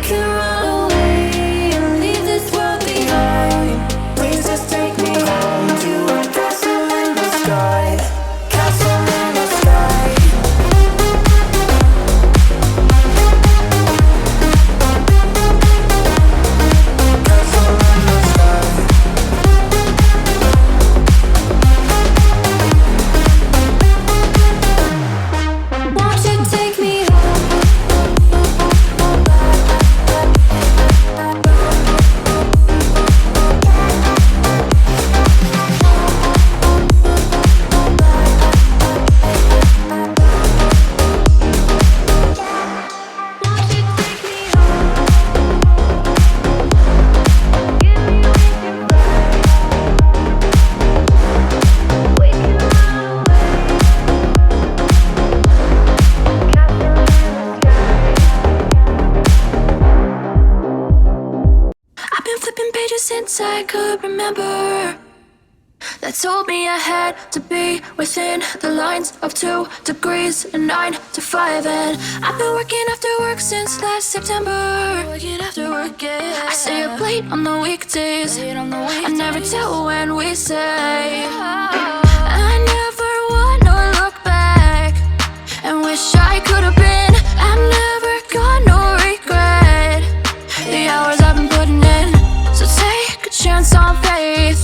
can run away and leave this world behind. Please just take me home to a castle in the sky. Castle in the sky. Castle in the sky. Won't you take me home? I've been flipping pages since I could remember. That told me I had to be within the lines of 2 degrees and 9 to 5. And I've been working after work since last September. Working after work, yeah. I stay up late on the weekdays. I never tell when we say. I never wanna look back and wish I could have been. I've never got no regret. The hours I've been putting in. So take a chance on faith.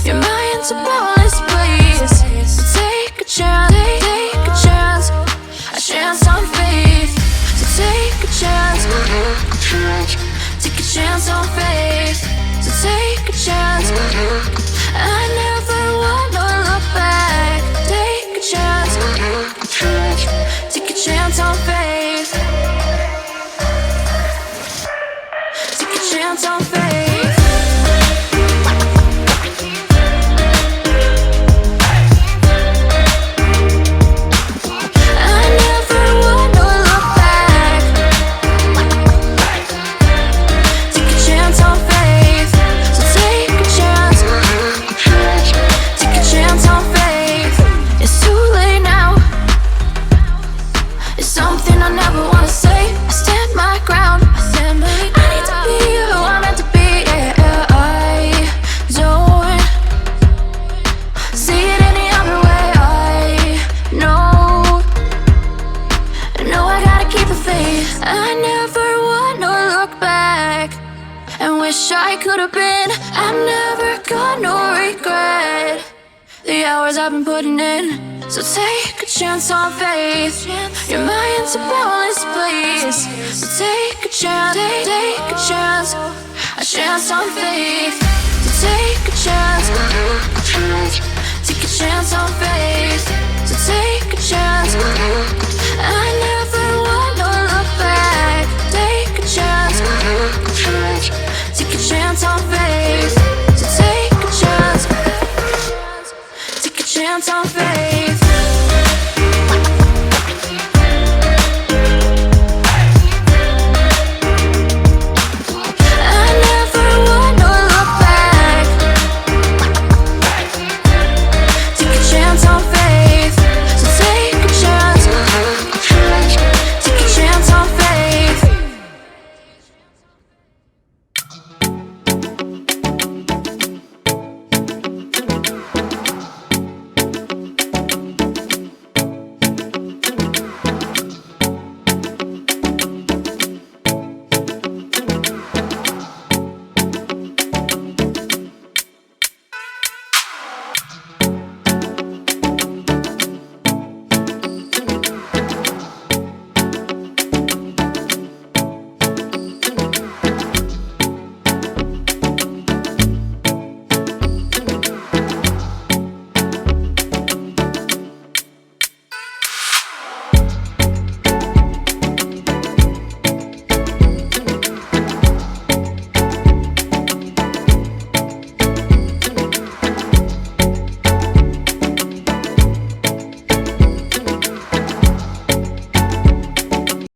Your mind's a boundless place. So take a chance, take a chance. A chance on faith. So take a chance. Take a chance on faith. So take a chance. I never wanna look back. Take a chance. Take a chance on faith. Take a chance on faith. I never wanna look back. Take a chance on faith. So take a chance. Take a chance on faith. It's too late now. It's something I never wanna say. I stand my ground. I need to be who I'm meant to be. Yeah, I don't see it any other way. I know I gotta keep the faith. I never wanna look back and wish I could have been. I've never got no regret. The hours I've been putting in. So take a chance on faith. Your mind's a boundless place. So take a chance, take a chance. A chance on faith. So take a chance. Take a chance on faith. So take a chance. I know